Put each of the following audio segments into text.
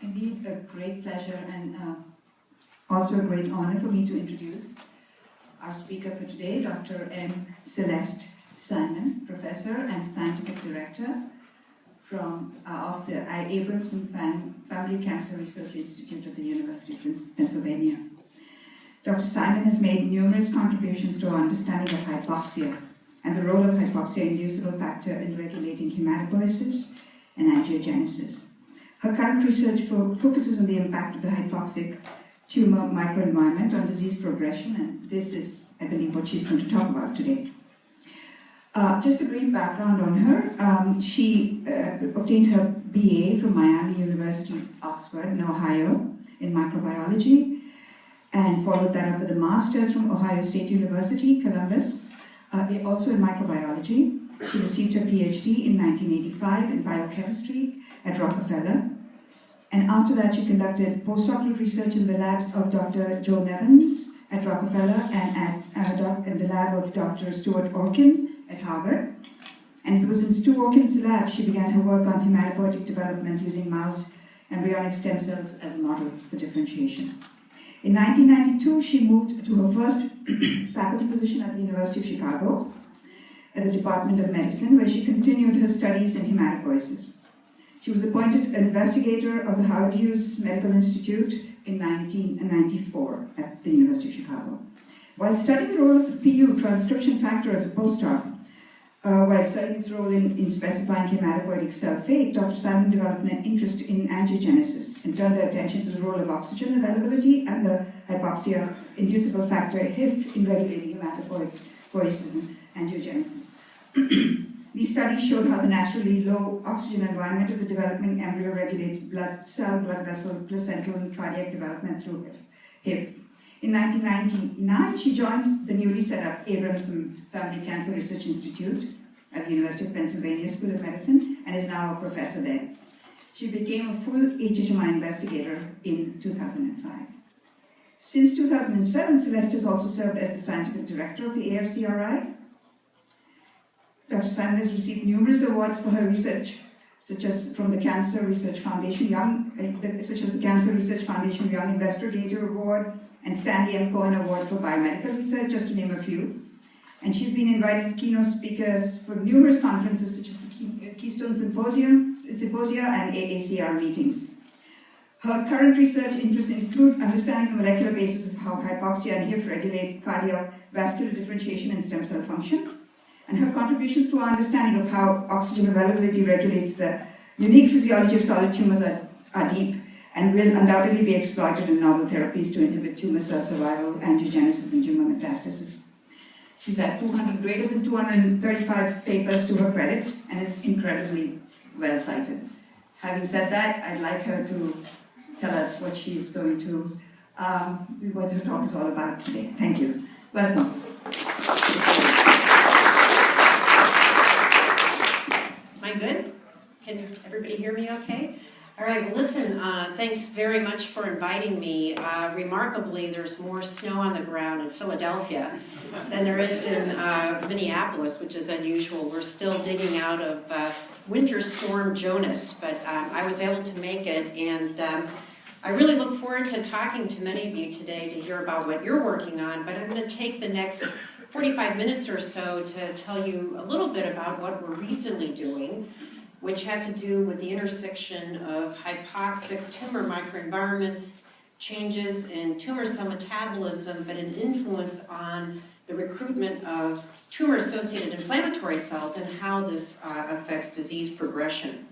Indeed, a great pleasure and also a great honor for me to introduce our speaker for today, Dr. M. Celeste Simon, Professor and Scientific Director of the Abramson Family Cancer Research Institute of the University of Pennsylvania. Dr. Simon has made numerous contributions to our understanding of hypoxia and the role of hypoxia-inducible factor in regulating hematopoiesis and angiogenesis. Her current research focuses on the impact of the hypoxic tumor microenvironment on disease progression, and this is, I believe, what she's going to talk about today. Just a brief background on her. She obtained her BA from Miami University, Oxford, in Ohio, in microbiology, and followed that up with a master's from Ohio State University, Columbus, also in microbiology. She received her PhD in 1985 in biochemistry at Rockefeller. And after that, she conducted postdoctoral research in the labs of Dr. Joe Nevins at Rockefeller and in the lab of Dr. Stuart Orkin at Harvard. And it was in Stu Orkin's lab she began her work on hematopoietic development using mouse embryonic stem cells as a model for differentiation. In 1992, she moved to her first faculty position at the University of Chicago at the Department of Medicine, where she continued her studies in hematopoiesis. She was appointed investigator of the Howard Hughes Medical Institute in 1994 at the University of Chicago. While studying the role of the PU transcription factor as a postdoc, while studying its role in specifying hematopoietic cell fate, Dr. Simon developed an interest in angiogenesis and turned her attention to the role of oxygen availability and the hypoxia-inducible factor HIF in regulating hematopoiesis and angiogenesis. These studies showed how the naturally low oxygen environment of the developing embryo regulates blood cell, blood vessel, placental, and cardiac development through HIF. In 1999, she joined the newly set up Abramson Family Cancer Research Institute at the University of Pennsylvania School of Medicine and is now a professor there. She became a full HHMI investigator in 2005. Since 2007, Celeste has also served as the scientific director of the AFCRI. Dr. Simon has received numerous awards for her research, such as from the Cancer Research Foundation Young Investigator Award and Stanley M. Cohen Award for Biomedical Research, just to name a few. And she's been invited keynote speaker for numerous conferences, such as the Keystone Symposia and AACR meetings. Her current research interests include understanding the molecular basis of how hypoxia and HIF regulate cardiovascular differentiation and stem cell function. And her contributions to our understanding of how oxygen availability regulates the unique physiology of solid tumors are deep and will undoubtedly be exploited in novel therapies to inhibit tumor cell survival, angiogenesis, and tumor metastasis. She's had greater than 235 papers to her credit and is incredibly well cited. Having said that, I'd like her to tell us what she's going to, what her talk is all about today. Thank you. Welcome. Am I good? Can everybody hear me okay? All right, well listen, thanks very much for inviting me. Remarkably, there's more snow on the ground in Philadelphia than there is in Minneapolis, which is unusual. We're still digging out of Winter Storm Jonas, but I was able to make it, and I really look forward to talking to many of you today to hear about what you're working on, but I'm going to take the next 45 minutes or so to tell you a little bit about what we're recently doing, which has to do with the intersection of hypoxic tumor microenvironments, changes in tumor cell metabolism, but an influence on the recruitment of tumor-associated inflammatory cells and how this affects disease progression.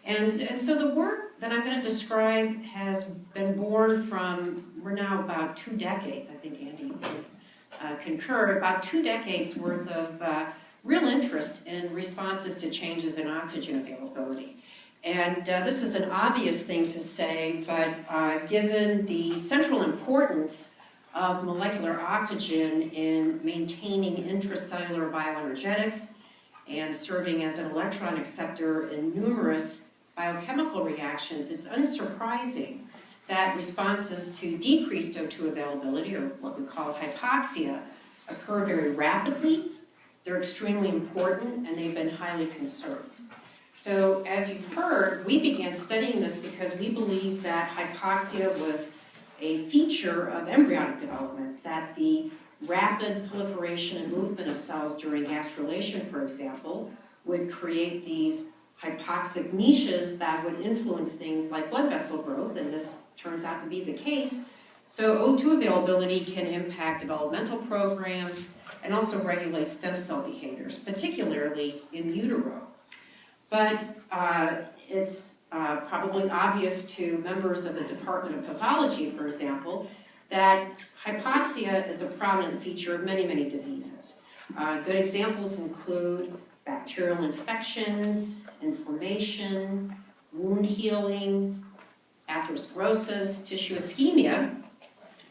And so the work that I'm going to describe has been born from, we're now about 2 decades, I think Andy concur, about 2 decades worth of real interest in responses to changes in oxygen availability. And this is an obvious thing to say, but given the central importance of molecular oxygen in maintaining intracellular bioenergetics and serving as an electron acceptor in numerous biochemical reactions, it's unsurprising that responses to decreased O2 availability, or what we call hypoxia, occur very rapidly, they're extremely important, and they've been highly conserved. So as you've heard, we began studying this because we believe that hypoxia was a feature of embryonic development, that the rapid proliferation and movement of cells during gastrulation, for example, would create these hypoxic niches that would influence things like blood vessel growth, and this turns out to be the case. So O2 availability can impact developmental programs and also regulate stem cell behaviors, particularly in utero. But it's probably obvious to members of the Department of Pathology, for example, that hypoxia is a prominent feature of many, many diseases. Good examples include bacterial infections, inflammation, wound healing, atherosclerosis, tissue ischemia,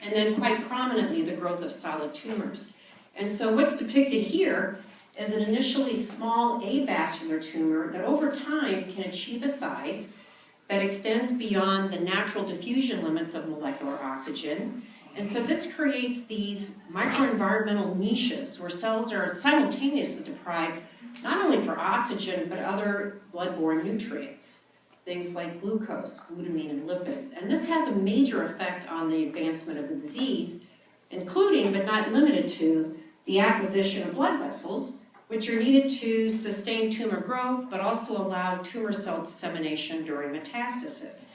and then quite prominently the growth of solid tumors. And so what's depicted here is an initially small avascular tumor that over time can achieve a size that extends beyond the natural diffusion limits of molecular oxygen. And so this creates these microenvironmental niches where cells are simultaneously deprived not only for oxygen, but other bloodborne nutrients, things like glucose, glutamine, and lipids. And this has a major effect on the advancement of the disease, including, but not limited to, the acquisition of blood vessels, which are needed to sustain tumor growth, but also allow tumor cell dissemination during metastasis.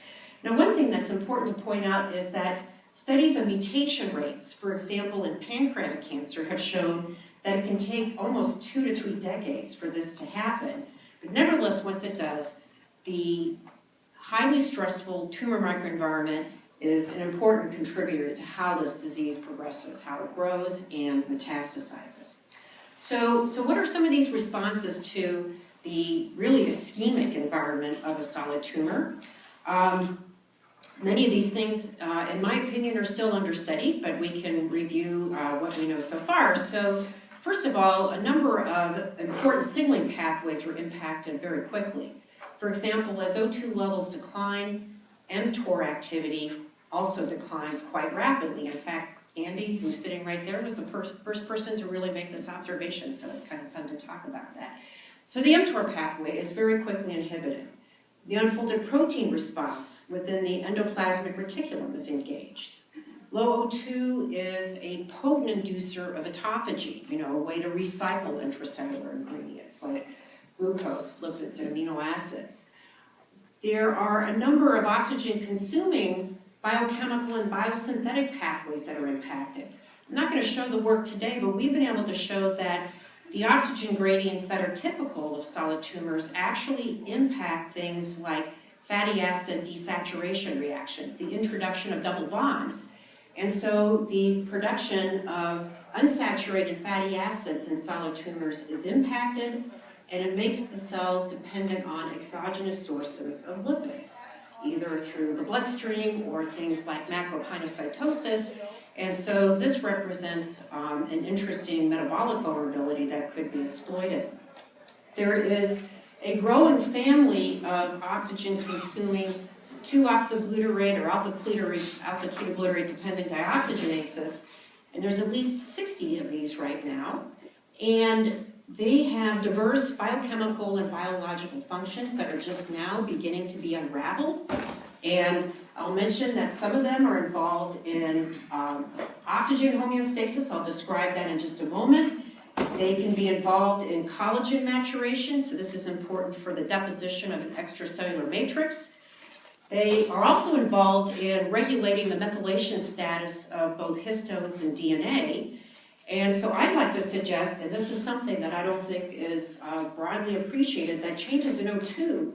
Now, one thing that's important to point out is that studies of mutation rates, for example, in pancreatic cancer, have shown that it can take almost 2 to 3 decades for this to happen. But nevertheless, once it does, the highly stressful tumor microenvironment is an important contributor to how this disease progresses, how it grows and metastasizes. So what are some of these responses to the really ischemic environment of a solid tumor? Many of these things, in my opinion, are still understudied, but we can review what we know so far. So first of all, a number of important signaling pathways are impacted very quickly. For example, as O2 levels decline, mTOR activity also declines quite rapidly. In fact, Andy, who's sitting right there, was the first person to really make this observation, so it's kind of fun to talk about that. So the mTOR pathway is very quickly inhibited. The unfolded protein response within the endoplasmic reticulum is engaged. Low O2 is a potent inducer of autophagy, a way to recycle intracellular ingredients like glucose, lipids, and amino acids. There are a number of oxygen-consuming biochemical and biosynthetic pathways that are impacted. I'm not going to show the work today, but we've been able to show that the oxygen gradients that are typical of solid tumors actually impact things like fatty acid desaturation reactions, the introduction of double bonds. And so the production of unsaturated fatty acids in solid tumors is impacted, and it makes the cells dependent on exogenous sources of lipids, either through the bloodstream or things like macropinocytosis. And so this represents an interesting metabolic vulnerability that could be exploited. There is a growing family of oxygen-consuming 2-oxoglutarate or alpha-ketoglutarate dependent dioxygenases, and there's at least 60 of these right now. And they have diverse biochemical and biological functions that are just now beginning to be unraveled. And I'll mention that some of them are involved in oxygen homeostasis. I'll describe that in just a moment. They can be involved in collagen maturation, so this is important for the deposition of an extracellular matrix. They are also involved in regulating the methylation status of both histones and DNA. And so I'd like to suggest, and this is something that I don't think is broadly appreciated, that changes in O2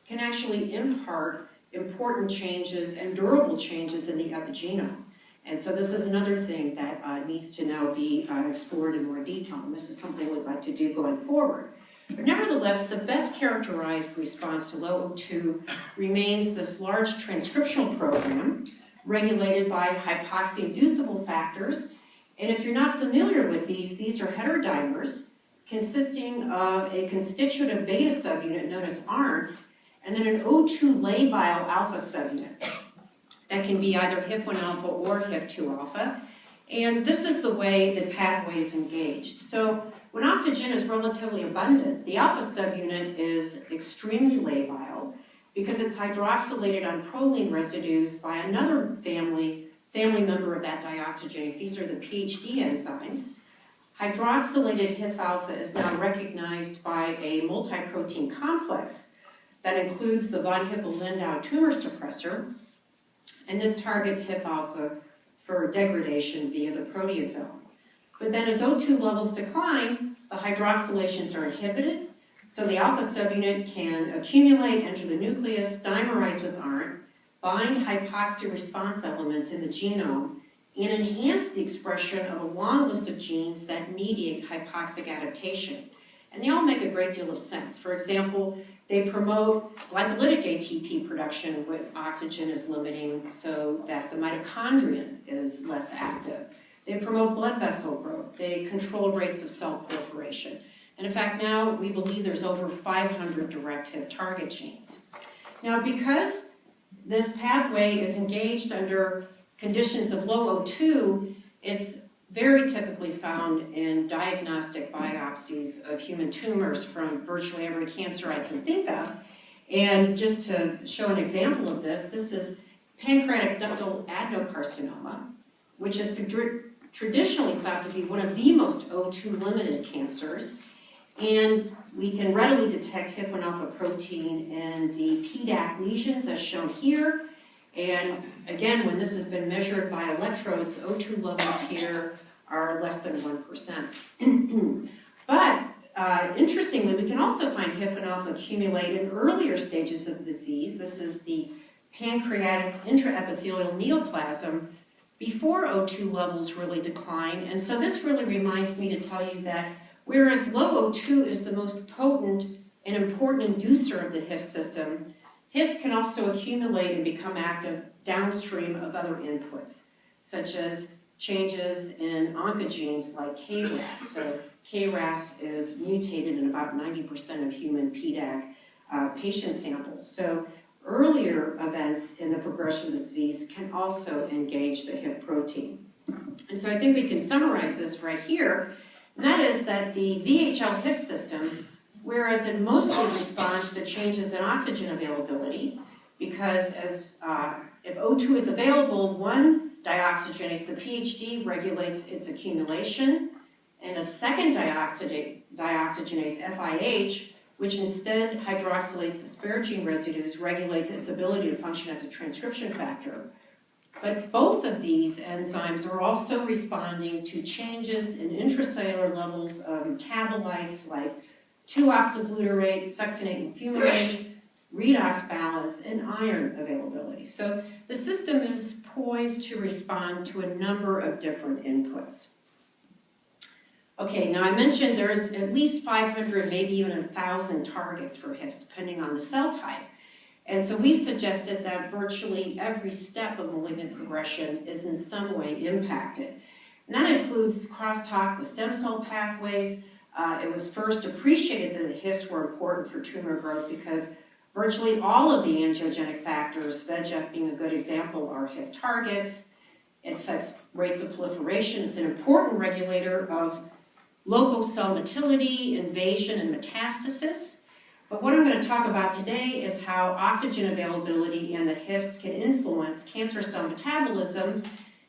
can actually impart important changes and durable changes in the epigenome. And so this is another thing that needs to now be explored in more detail. And this is something we'd like to do going forward. But nevertheless, the best characterized response to low O2 remains this large transcriptional program regulated by hypoxia-inducible factors. And if you're not familiar with these are heterodimers consisting of a constitutive beta subunit known as ARNT, and then an O2 labile alpha subunit that can be either HIF1 alpha or HIF2 alpha. And this is the way the pathway is engaged. So When oxygen is relatively abundant, the alpha subunit is extremely labile because it's hydroxylated on proline residues by another family member of that dioxygenase. These are the PhD enzymes. Hydroxylated HIF-alpha is now recognized by a multi-protein complex that includes the von Hippel-Lindau tumor suppressor, and this targets HIF-alpha for degradation via the proteasome. But then as O2 levels decline, the hydroxylations are inhibited, so the alpha subunit can accumulate, enter the nucleus, dimerize with ARNT, bind hypoxia response elements in the genome, and enhance the expression of a long list of genes that mediate hypoxic adaptations. And they all make a great deal of sense. For example, they promote glycolytic ATP production when oxygen is limiting so that the mitochondrion is less active. They promote blood vessel growth. They control rates of cell proliferation. And in fact, now we believe there's over 500 direct HIF target genes. Now, because this pathway is engaged under conditions of low O2, it's very typically found in diagnostic biopsies of human tumors from virtually every cancer I can think of. And just to show an example of this, this is pancreatic ductal adenocarcinoma, which has been traditionally thought to be one of the most O2-limited cancers. And we can readily detect HIF-1-alpha protein in the PDAC lesions, as shown here. And again, when this has been measured by electrodes, O2 levels here are less than 1%. But interestingly, we can also find HIF-1-alpha accumulate in earlier stages of the disease. This is the pancreatic intraepithelial neoplasm before O2 levels really decline. And so this really reminds me to tell you that whereas low O2 is the most potent and important inducer of the HIF system, HIF can also accumulate and become active downstream of other inputs, such as changes in oncogenes like KRAS. So KRAS is mutated in about 90% of human PDAC patient samples. So earlier events in the progression of the disease can also engage the HIF protein. And so I think we can summarize this right here, and that is that the VHL HIF system, whereas it mostly responds to changes in oxygen availability, because if O2 is available, one dioxygenase, the PhD, regulates its accumulation, and a second dioxygenase, FIH, which instead hydroxylates asparagine residues, regulates its ability to function as a transcription factor. But both of these enzymes are also responding to changes in intracellular levels of metabolites like 2-oxybutyrate, succinate and fumarate, redox balance, and iron availability. So the system is poised to respond to a number of different inputs. Okay, now I mentioned there's at least 500, maybe even 1,000 targets for HIFs, depending on the cell type. And so we suggested that virtually every step of malignant progression is in some way impacted. And that includes crosstalk with stem cell pathways. It was first appreciated that the HIFs were important for tumor growth because virtually all of the angiogenic factors, VEGF being a good example, are HIF targets. It affects rates of proliferation. It's an important regulator of local cell motility, invasion, and metastasis. But what I'm going to talk about today is how oxygen availability and the HIFs can influence cancer cell metabolism.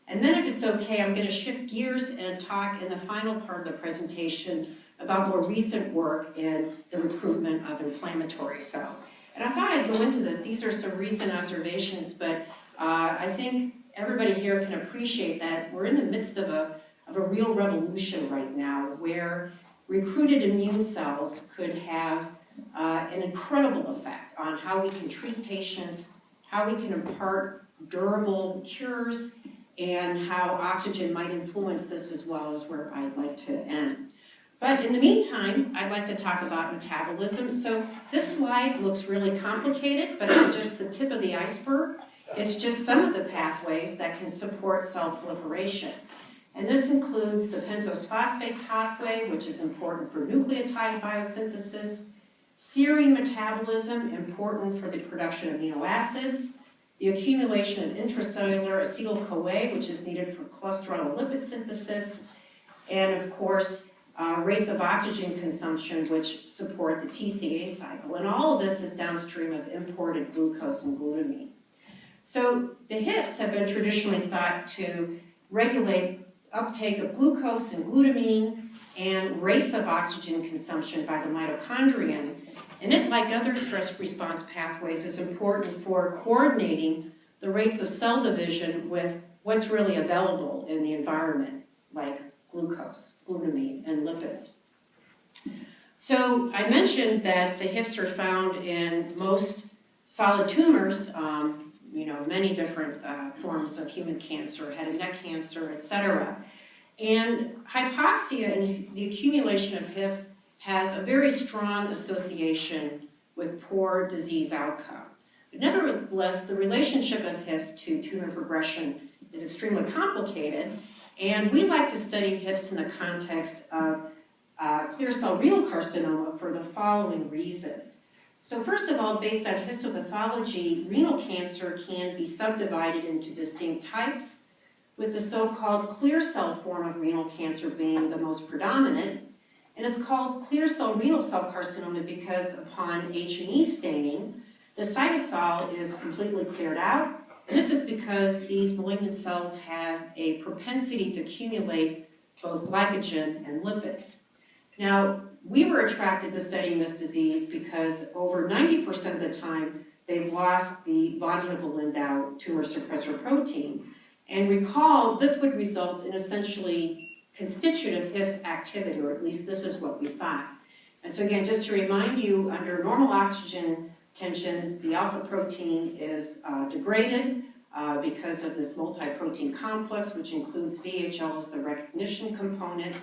And then if it's okay, I'm going to shift gears and talk in the final part of the presentation about more recent work in the recruitment of inflammatory cells. And I thought I'd go into this. These are some recent observations, but I think everybody here can appreciate that we're in the midst of a real revolution right now where recruited immune cells could have an incredible effect on how we can treat patients, how we can impart durable cures, and how oxygen might influence this as well, is where I'd like to end. But in the meantime, I'd like to talk about metabolism. So this slide looks really complicated, but it's just the tip of the iceberg. It's just some of the pathways that can support cell proliferation. And this includes the pentose phosphate pathway, which is important for nucleotide biosynthesis, serine metabolism, important for the production of amino acids, the accumulation of intracellular acetyl-CoA, which is needed for cholesterol and lipid synthesis, and of course, rates of oxygen consumption, which support the TCA cycle. And all of this is downstream of imported glucose and glutamine. So the HIFs have been traditionally thought to regulate uptake of glucose and glutamine and rates of oxygen consumption by the mitochondrion. And it, like other stress response pathways, is important for coordinating the rates of cell division with what's really available in the environment, like glucose, glutamine, and lipids. So I mentioned that the HIFs are found in most solid tumors, many different forms of human cancer, head and neck cancer, etc. And hypoxia and the accumulation of HIF has a very strong association with poor disease outcome. But nevertheless, the relationship of HIFs to tumor progression is extremely complicated, and we like to study HIFs in the context of clear cell renal carcinoma for the following reasons. So first of all, based on histopathology, renal cancer can be subdivided into distinct types, with the so-called clear cell form of renal cancer being the most predominant. And it's called clear cell renal cell carcinoma because upon H&E staining, the cytosol is completely cleared out. And this is because these malignant cells have a propensity to accumulate both glycogen and lipids. Now, we were attracted to studying this disease because over 90% of the time, they've lost the von Hippel-Lindau tumor suppressor protein. And recall, this would result in essentially constitutive HIF activity, or at least this is what we thought. And so again, just to remind you, under normal oxygen tensions, the alpha protein is degraded because of this multi-protein complex, which includes VHL as the recognition component.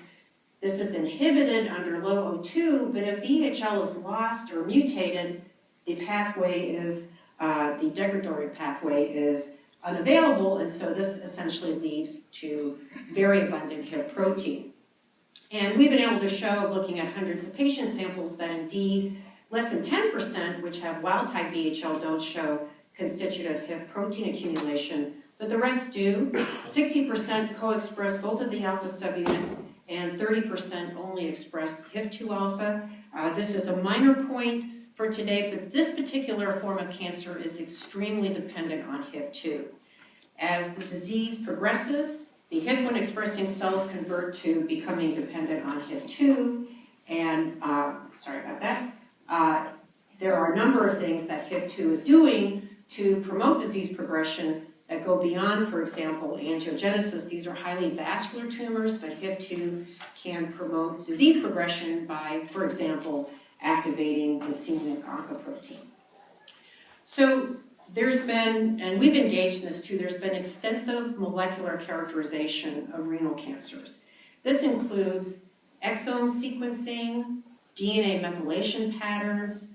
This is inhibited under low O2, but if VHL is lost or mutated, the pathway is, the degradatory pathway is unavailable, and so this essentially leads to very abundant HIF protein. And we've been able to show, looking at hundreds of patient samples, that indeed less than 10%, which have wild-type VHL, don't show constitutive HIF protein accumulation, but the rest do. 60% co-express both of the alpha subunits, and 30% only express HIF2 alpha. This is a minor point for today, but this particular form of cancer is extremely dependent on HIF2. As the disease progresses, the HIF1 expressing cells convert to becoming dependent on HIF2, and there are a number of things that HIF2 is doing to promote disease progression that go beyond, for example, angiogenesis. These are highly vascular tumors, but HIF2 can promote disease progression by, for example, activating the c-Myc oncoprotein. So there's been, and we've engaged in this too, there's been extensive molecular characterization of renal cancers. This includes exome sequencing, DNA methylation patterns,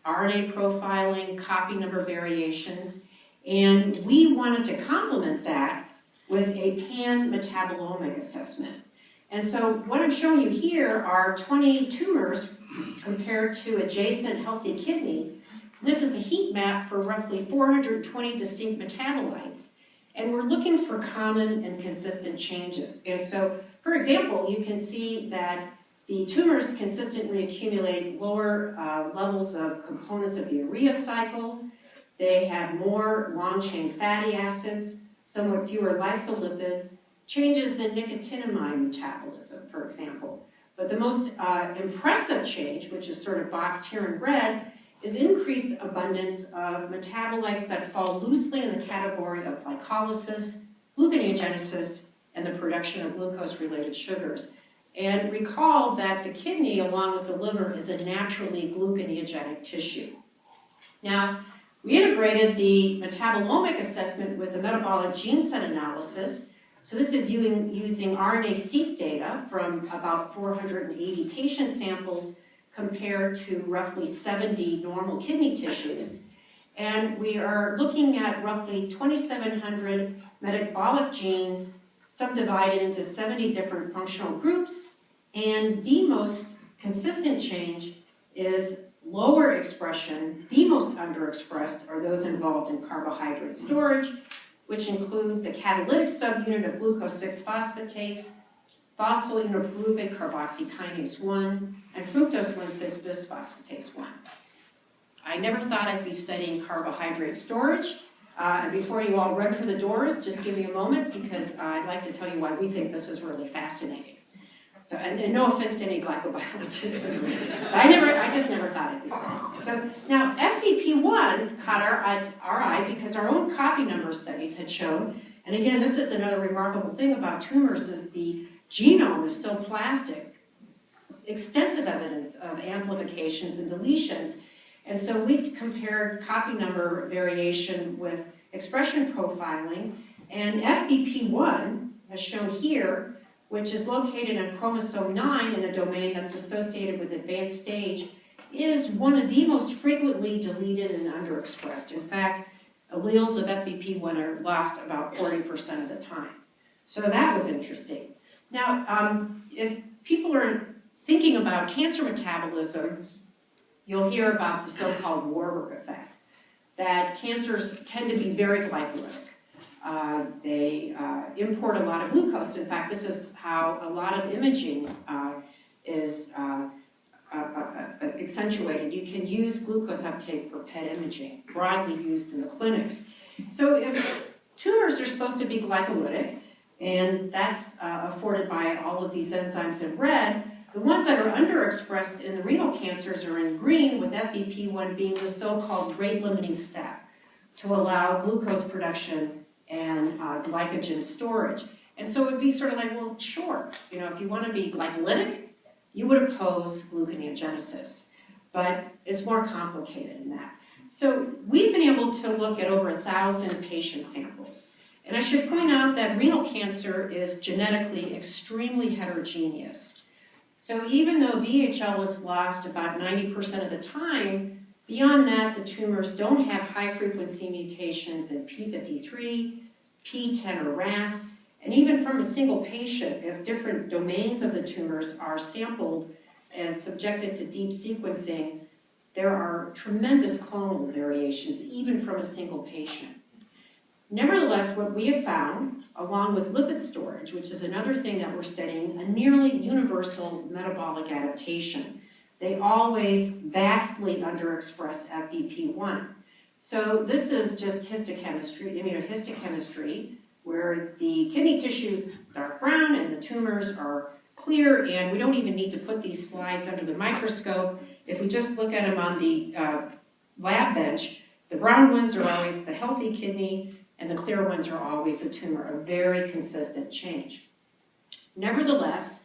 RNA profiling, copy number variations, and we wanted to complement that with a pan-metabolomic assessment. And so what I'm showing you here are 20 tumors compared to adjacent healthy kidney. This is a heat map for roughly 420 distinct metabolites. And we're looking for common and consistent changes. And so, for example, you can see that the tumors consistently accumulate lower levels of components of the Areia cycle. They have more long-chain fatty acids, somewhat fewer lysolipids, changes in nicotinamide metabolism, for example. But the most impressive change, which is sort of boxed here in red, is increased abundance of metabolites that fall loosely in the category of glycolysis, gluconeogenesis, and the production of glucose-related sugars. And recall that the kidney, along with the liver, is a naturally gluconeogenic tissue. Now, we integrated the metabolomic assessment with the metabolic gene set analysis. So this is using RNA-seq data from about 480 patient samples compared to roughly 70 normal kidney tissues. And we are looking at roughly 2,700 metabolic genes subdivided into 70 different functional groups. And the most consistent change is lower expression. The most underexpressed are those involved in carbohydrate storage, which include the catalytic subunit of glucose 6-phosphatase, phosphoenolpyruvic carboxykinase 1, and fructose 1,6-bisphosphatase 1. I never thought I'd be studying carbohydrate storage. And before you all run for the doors, just give me a moment because I'd like to tell you why we think this is really fascinating. So, and no offense to any glycobiologists, I just never thought I'd be studying. So now FBP1 caught our eye because our own copy number studies had shown, and again, this is another remarkable thing about tumors, is the genome is so plastic, extensive evidence of amplifications and deletions. And so we compared copy number variation with expression profiling, and FBP1, as shown here, which is located on chromosome 9 in a domain that's associated with advanced stage, is one of the most frequently deleted and underexpressed. In fact, alleles of FBP1 are lost about 40% of the time. So that was interesting. Now, if people are thinking about cancer metabolism, you'll hear about the so-called Warburg effect, that cancers tend to be very glycolytic. They import a lot of glucose. In fact, this is how a lot of imaging is accentuated. You can use glucose uptake for PET imaging, broadly used in the clinics. So if tumors are supposed to be glycolytic, and that's afforded by all of these enzymes in red, the ones that are underexpressed in the renal cancers are in green, with FBP1 being the so-called rate-limiting step to allow glucose production and glycogen storage. And so it would be sort of like, well, sure, you know, if you want to be glycolytic, you would oppose gluconeogenesis. But it's more complicated than that. So we've been able to look at over 1,000 patient samples. And I should point out that renal cancer is genetically extremely heterogeneous. So even though VHL is lost about 90% of the time, beyond that, the tumors don't have high-frequency mutations in P53, P10 or RAS, and even from a single patient, if different domains of the tumors are sampled and subjected to deep sequencing, there are tremendous clonal variations, even from a single patient. Nevertheless, what we have found, along with lipid storage, which is another thing that we're studying, a nearly universal metabolic adaptation. They always vastly underexpress FBP1. So this is just histochemistry, immunohistochemistry, where the kidney tissue is dark brown and the tumors are clear, and we don't even need to put these slides under the microscope. If we just look at them on the lab bench, the brown ones are always the healthy kidney, and the clear ones are always a tumor, a very consistent change. Nevertheless,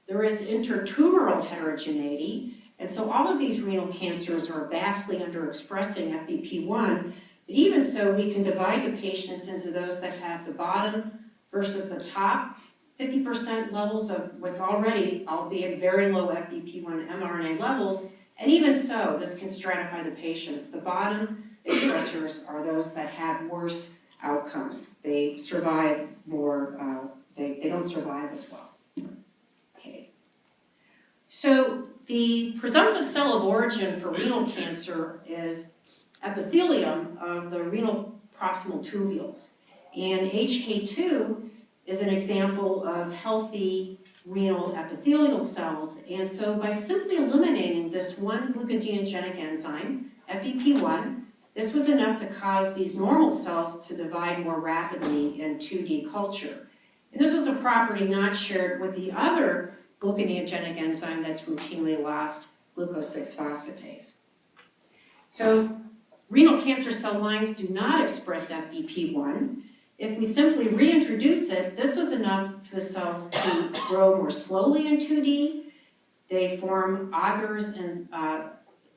there is intertumoral heterogeneity, and so all of these renal cancers are vastly underexpressing FBP1, but even so, we can divide the patients into those that have the bottom versus the top, 50% levels of what's already, albeit very low FBP1 mRNA levels, and even so, this can stratify the patients. The bottom expressors are those that have worse outcomes. They survive more, they don't survive as well. Okay. So the presumptive cell of origin for renal cancer is epithelium of the renal proximal tubules. And HK2 is an example of healthy renal epithelial cells. And so by simply eliminating this one gluconeogenic enzyme, FBP1, this was enough to cause these normal cells to divide more rapidly in 2D culture. And this was a property not shared with the other gluconeogenic enzyme that's routinely lost, glucose 6-phosphatase. So renal cancer cell lines do not express FBP1. If we simply reintroduce it, this was enough for the cells to grow more slowly in 2D. They form augers and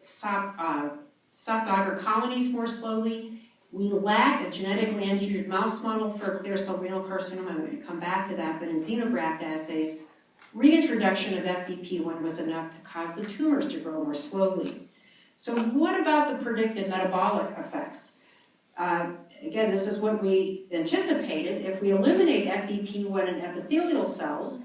soft auger colonies more slowly. We lack a genetically engineered mouse model for clear cell renal carcinoma. I'm going to come back to that, but in xenograft assays, reintroduction of FBP1 was enough to cause the tumors to grow more slowly. So what about the predicted metabolic effects? Again, this is what we anticipated. If we eliminate FBP1 in epithelial cells,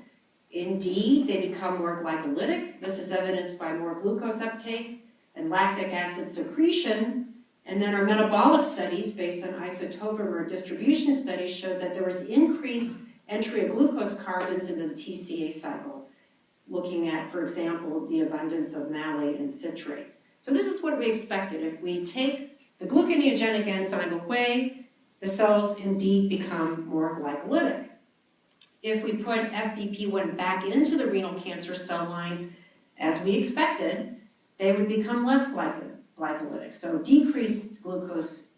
indeed, they become more glycolytic. This is evidenced by more glucose uptake and lactic acid secretion. And then our metabolic studies, based on isotopomer distribution studies, showed that there was increased entry of glucose carbons into the TCA cycle, looking at, for example, the abundance of malate and citrate. So this is what we expected. If we take the gluconeogenic enzyme away, the cells indeed become more glycolytic. If we put FBP1 back into the renal cancer cell lines, as we expected, they would become less glycolytic. So decreased glucose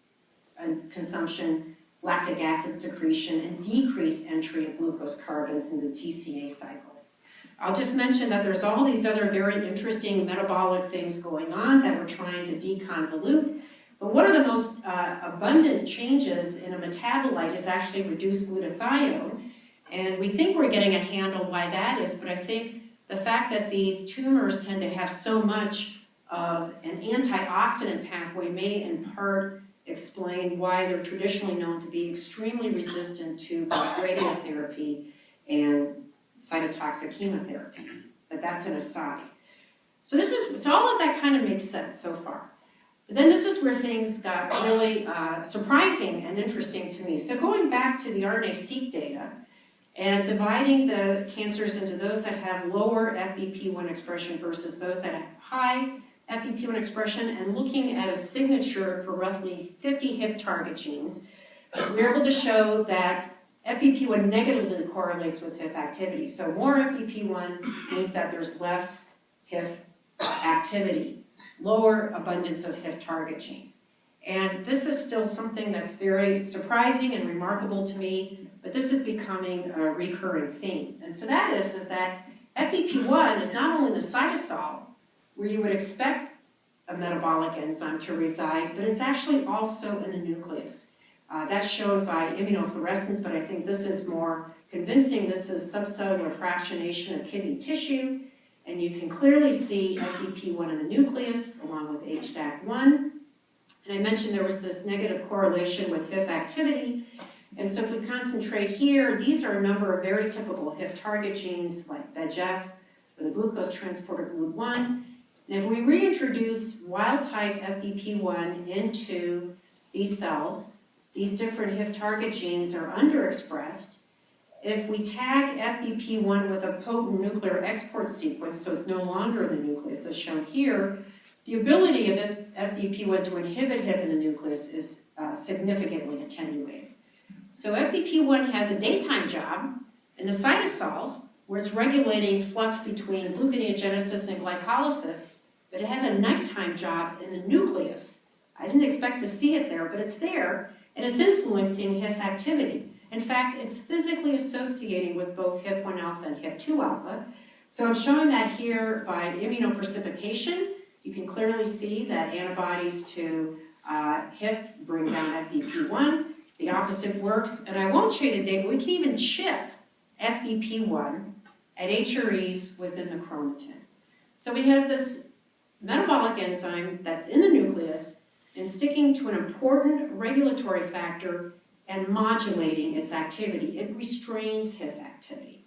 consumption, lactic acid secretion, and decreased entry of glucose carbons in the TCA cycle. I'll just mention that there's all these other very interesting metabolic things going on that we're trying to deconvolute. But one of the most abundant changes in a metabolite is actually reduced glutathione. And we think we're getting a handle why that is, but I think the fact that these tumors tend to have so much of an antioxidant pathway may in part explain why they're traditionally known to be extremely resistant to both radiotherapy and cytotoxic chemotherapy. But that's an aside. So all of that kind of makes sense so far. But then this is where things got really surprising and interesting to me. So going back to the RNA-seq data and dividing the cancers into those that have lower FBP1 expression versus those that have high FBP1 expression, and looking at a signature for roughly 50 HIP target genes, we're able to show that FBP1 negatively correlates with HIF activity. So more FBP1 means that there's less HIF activity, lower abundance of HIF target genes. And this is still something that's very surprising and remarkable to me, but this is becoming a recurring theme. And so that is that FBP1 is not only the cytosol, where you would expect a metabolic enzyme to reside, but it's actually also in the nucleus. That's shown by immunofluorescence, but I think this is more convincing. This is subcellular fractionation of kidney tissue, and you can clearly see FBP1 in the nucleus along with HDAC1. And I mentioned there was this negative correlation with HIF activity. And so if we concentrate here, these are a number of very typical HIF target genes like VEGF or the glucose transporter GLUT1. And if we reintroduce wild-type FBP1 into these cells, these different HIF target genes are underexpressed. If we tag FBP1 with a potent nuclear export sequence, so it's no longer in the nucleus, as shown here, the ability of FBP1 to inhibit HIF in the nucleus is significantly attenuated. So FBP1 has a daytime job in the cytosol, where it's regulating flux between gluconeogenesis and glycolysis, but it has a nighttime job in the nucleus. I didn't expect to see it there, but it's there, and it's influencing HIF activity. In fact, it's physically associating with both HIF1 alpha and HIF2 alpha. So I'm showing that here by immunoprecipitation. You can clearly see that antibodies to HIF bring down FBP1. The opposite works, and I won't show you today, but we can even chip FBP1 at HREs within the chromatin. So we have this metabolic enzyme that's in the nucleus and sticking to an important regulatory factor and modulating its activity. It restrains HIF activity.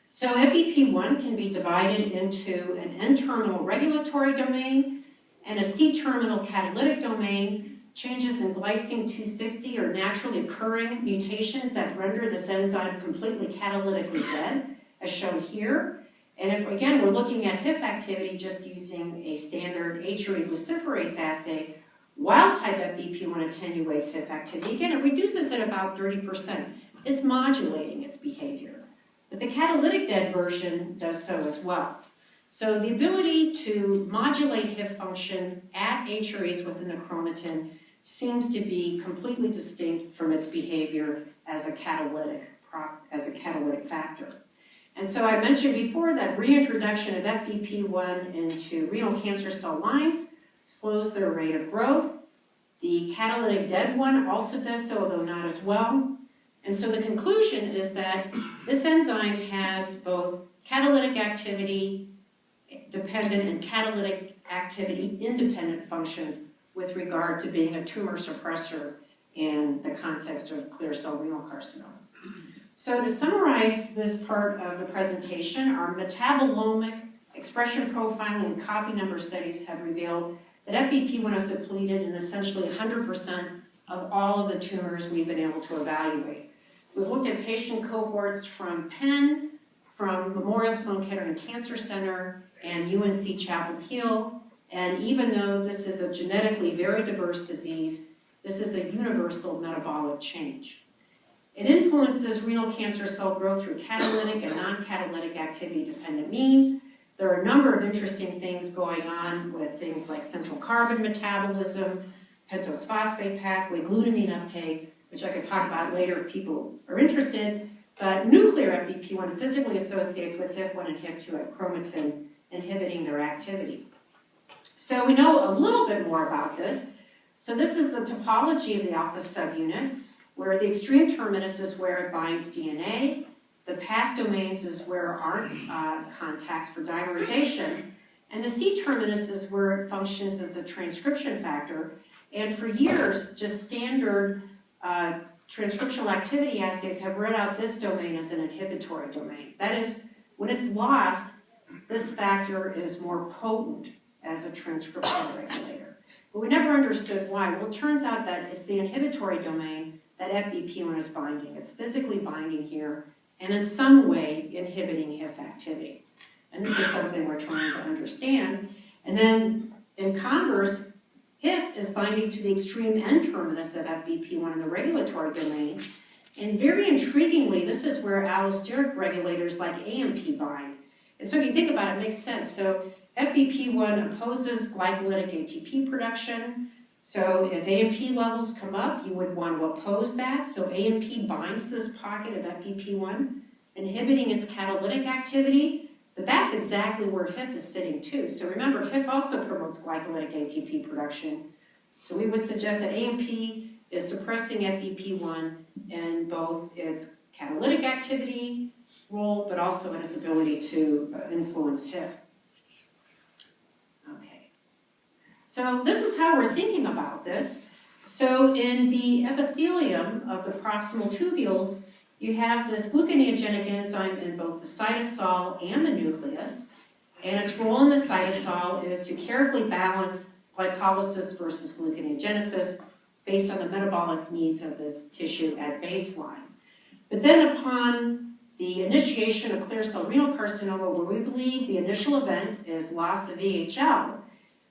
So FBP1 can be divided into an N-terminal regulatory domain and a C-terminal catalytic domain. Changes in glycine 260 are naturally occurring mutations that render this enzyme completely catalytically dead, as shown here. And if, again, we're looking at HIF activity just using a standard HRE luciferase assay, wild-type FBP1 attenuates HIF activity. Again, it reduces it about 30%. It's modulating its behavior. But the catalytic dead version does so as well. So the ability to modulate HIF function at HREs within the chromatin seems to be completely distinct from its behavior as a catalytic factor. And so I mentioned before that reintroduction of FBP1 into renal cancer cell lines slows their rate of growth. The catalytic dead one also does so, although not as well. And so the conclusion is that this enzyme has both catalytic activity dependent and catalytic activity independent functions with regard to being a tumor suppressor in the context of clear cell renal carcinoma. So to summarize this part of the presentation, our metabolomic expression profiling and copy number studies have revealed that FBP1 is depleted in essentially 100% of all of the tumors we've been able to evaluate. We've looked at patient cohorts from Penn, from Memorial Sloan Kettering Cancer Center, and UNC Chapel Hill. And even though this is a genetically very diverse disease, this is a universal metabolic change. It influences renal cancer cell growth through catalytic and non-catalytic activity-dependent means. There are a number of interesting things going on with things like central carbon metabolism, pentose phosphate pathway, glutamine uptake, which I could talk about later if people are interested. But nuclear FBP1 physically associates with HIF1 and HIF2 at chromatin, inhibiting their activity. So we know a little bit more about this. So this is the topology of the alpha subunit, where the extreme terminus is where it binds DNA. The pass domains is where aren't contacts for dimerization. And the C terminus is where it functions as a transcription factor. And for years, just standard transcriptional activity assays have read out this domain as an inhibitory domain. That is, when it's lost, this factor is more potent as a transcriptional regulator. But we never understood why. Well, it turns out that it's the inhibitory domain that FBP1 is binding. It's physically binding here and in some way inhibiting HIF activity. And this is something we're trying to understand. And then in converse, HIF is binding to the extreme N-terminus of FBP1 in the regulatory domain. And very intriguingly, this is where allosteric regulators like AMP bind. And so if you think about it, it makes sense. So FBP1 opposes glycolytic ATP production. So if AMP levels come up, you would want to oppose that. So AMP binds to this pocket of FBP1, inhibiting its catalytic activity. But that's exactly where HIF is sitting too. So remember, HIF also promotes glycolytic ATP production. So we would suggest that AMP is suppressing FBP1 in both its catalytic activity role, but also in its ability to influence HIF. Okay. So this is how we're thinking about this. So in the epithelium of the proximal tubules, you have this gluconeogenic enzyme in both the cytosol and the nucleus, and its role in the cytosol is to carefully balance glycolysis versus gluconeogenesis based on the metabolic needs of this tissue at baseline. But then upon the initiation of clear cell renal carcinoma, where we believe the initial event is loss of VHL,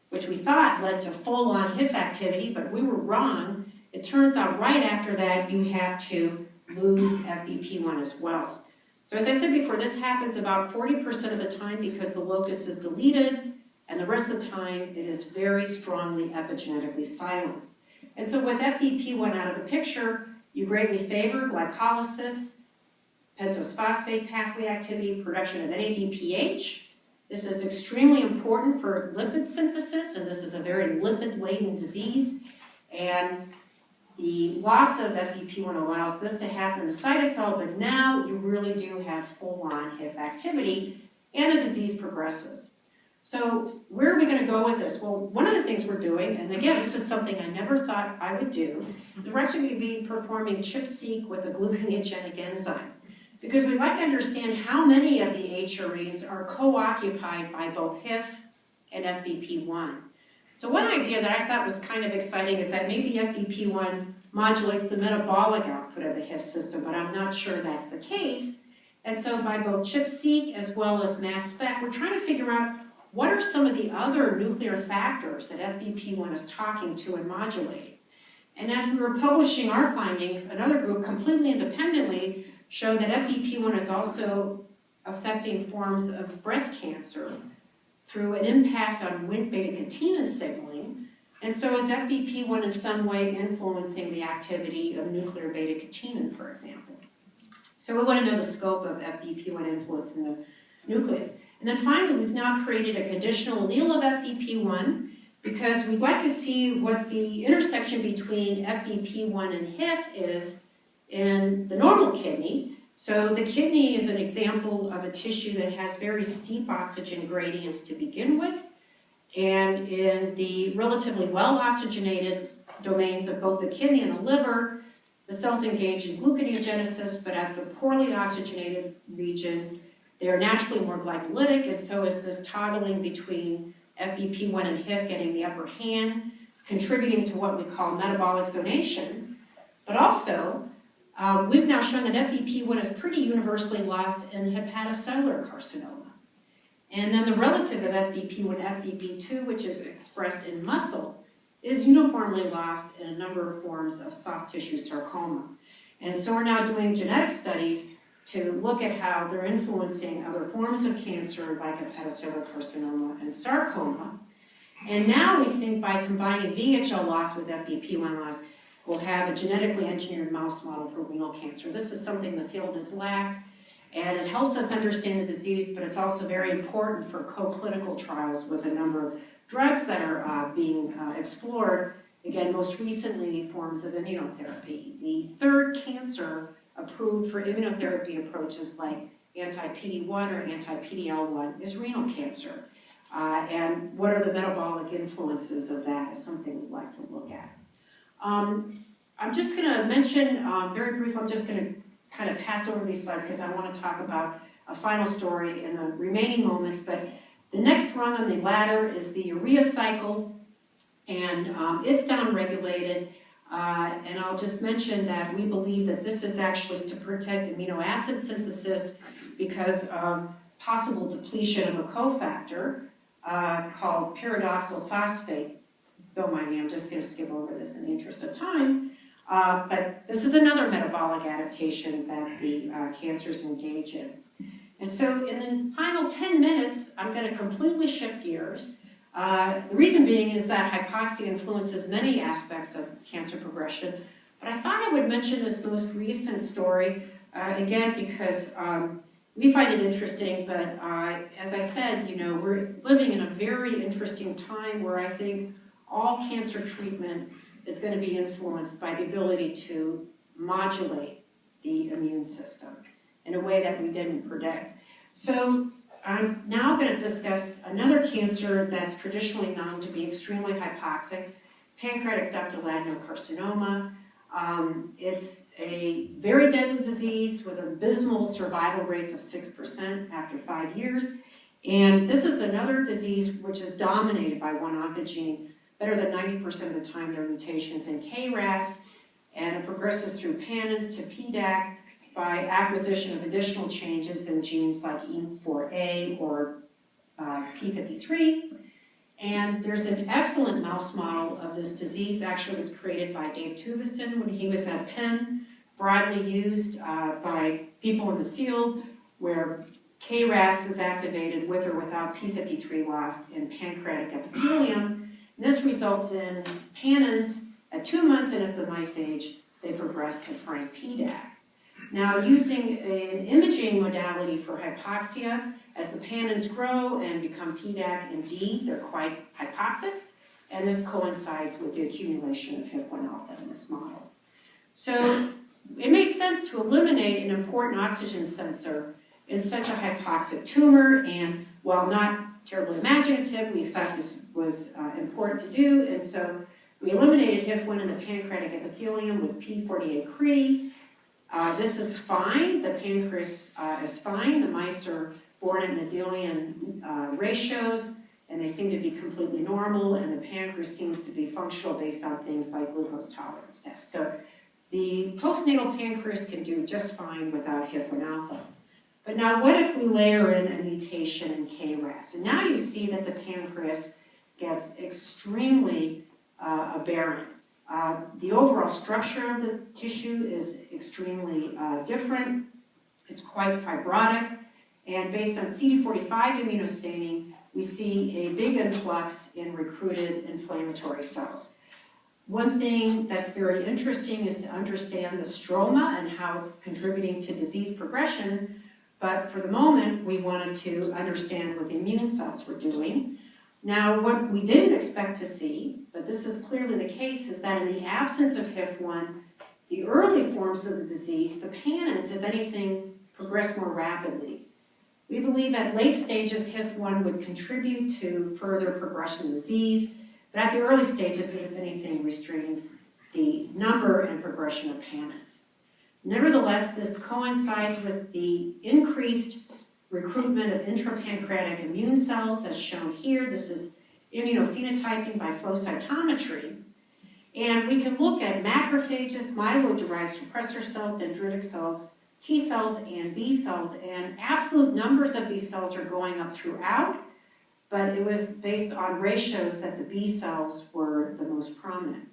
which we thought led to full-on HIF activity, but we were wrong. It turns out right after that you have to lose FBP1 as well. So as I said before, this happens about 40% of the time because the locus is deleted, and the rest of the time it is very strongly epigenetically silenced. And so with FBP1 out of the picture, you greatly favor glycolysis, pentose phosphate pathway activity, production of NADPH. This is extremely important for lipid synthesis, and this is a very lipid-laden disease. And the loss of FBP1 allows this to happen in the cytosol, but now you really do have full-on HIF activity, and the disease progresses. So where are we going to go with this? Well, one of the things we're doing, and again, this is something I never thought I would do, is we're actually going to be performing ChIP-seq with a gluconeogenic enzyme, because we'd like to understand how many of the HREs are co-occupied by both HIF and FBP1. So one idea that I thought was kind of exciting is that maybe FBP1 modulates the metabolic output of the HIF system, but I'm not sure that's the case. And so by both ChIP-seq as well as mass spec, we're trying to figure out what are some of the other nuclear factors that FBP1 is talking to and modulating. And as we were publishing our findings, another group completely independently showed that FBP1 is also affecting forms of breast cancer through an impact on Wnt beta-catenin signaling, and so is FBP1 in some way influencing the activity of nuclear beta-catenin, for example. So we want to know the scope of FBP1 influence in the nucleus. And then finally, we've now created a conditional allele of FBP1 because we'd like to see what the intersection between FBP1 and HIF is in the normal kidney. So the kidney is an example of a tissue that has very steep oxygen gradients to begin with. And in the relatively well-oxygenated domains of both the kidney and the liver, the cells engage in gluconeogenesis, but at the poorly oxygenated regions, they are naturally more glycolytic, and so is this toggling between FBP1 and HIF getting the upper hand, contributing to what we call metabolic zonation. But also, we've now shown that FBP1 is pretty universally lost in hepatocellular carcinoma. And then the relative of FBP1, FBP2, which is expressed in muscle, is uniformly lost in a number of forms of soft tissue sarcoma. And so we're now doing genetic studies to look at how they're influencing other forms of cancer like hepatocellular carcinoma and sarcoma. And now we think by combining VHL loss with FBP1 loss, we'll have a genetically engineered mouse model for renal cancer. This is something the field has lacked, and it helps us understand the disease, but it's also very important for co-clinical trials with a number of drugs that are being explored, again, most recently forms of immunotherapy. The third cancer approved for immunotherapy approaches like anti-PD-1 or anti-PD-L1 is renal cancer. And what are the metabolic influences of that is something we'd like to look at. I'm just going to mention very briefly, I'm just going to kind of pass over these slides because I want to talk about a final story in the remaining moments, but the next rung on the ladder is the Areia Cycle, and it's downregulated. And I'll just mention that we believe that this is actually to protect amino acid synthesis because of possible depletion of a cofactor called pyridoxal phosphate. Don't mind me, I'm just going to skip over this in the interest of time. But this is another metabolic adaptation that the cancers engage in. And so in the final 10 minutes, I'm going to completely shift gears. The reason being is that hypoxia influences many aspects of cancer progression, but I thought I would mention this most recent story, again, because we find it interesting, but as I said, you know, we're living in a very interesting time where I think all cancer treatment is going to be influenced by the ability to modulate the immune system in a way that we didn't predict. So I'm now going to discuss another cancer that's traditionally known to be extremely hypoxic, pancreatic ductal adenocarcinoma. It's a very deadly disease with abysmal survival rates of 6% after 5 years. And this is another disease which is dominated by one oncogene. Better than 90% of the time there are mutations in KRAS, and it progresses through PANNs to PDAC by acquisition of additional changes in genes like E4A or P53. And there's an excellent mouse model of this disease. Actually, it was created by Dave Tuvison when he was at Penn, broadly used by people in the field, where KRAS is activated with or without P53 loss in pancreatic epithelium. This results in PANNs at 2 months, and as the mice age, they progress to frank PDAC. Now, using an imaging modality for hypoxia, as the PANNs grow and become PDAC and D, they're quite hypoxic, and this coincides with the accumulation of HIF1 alpha in this model. So it makes sense to eliminate an important oxygen sensor in such a hypoxic tumor, and while not terribly imaginative, we thought this was important to do, and so we eliminated HIF1 in the pancreatic epithelium with P48-Cre. This is fine. The pancreas is fine. The mice are born at Mendelian ratios, and they seem to be completely normal, and the pancreas seems to be functional based on things like glucose tolerance tests. So the postnatal pancreas can do just fine without HIF1 alpha. But now what if we layer in a mutation in KRAS? And now you see that the pancreas gets extremely aberrant. The overall structure of the tissue is extremely different. It's quite fibrotic. And based on CD45 immunostaining, we see a big influx in recruited inflammatory cells. One thing that's very interesting is to understand the stroma and how it's contributing to disease progression. But for the moment, we wanted to understand what the immune cells were doing. Now, what we didn't expect to see, but this is clearly the case, is that in the absence of HIF1, the early forms of the disease, the PANNs, if anything, progress more rapidly. We believe at late stages, HIF1 would contribute to further progression of disease, but at the early stages, it, if anything, restrains the number and progression of PANNs. Nevertheless, this coincides with the increased recruitment of intrapancreatic immune cells, as shown here. This is immunophenotyping by flow cytometry. And we can look at macrophages, myeloid-derived suppressor cells, dendritic cells, T cells, and B cells, and absolute numbers of these cells are going up throughout, but it was based on ratios that the B cells were the most prominent.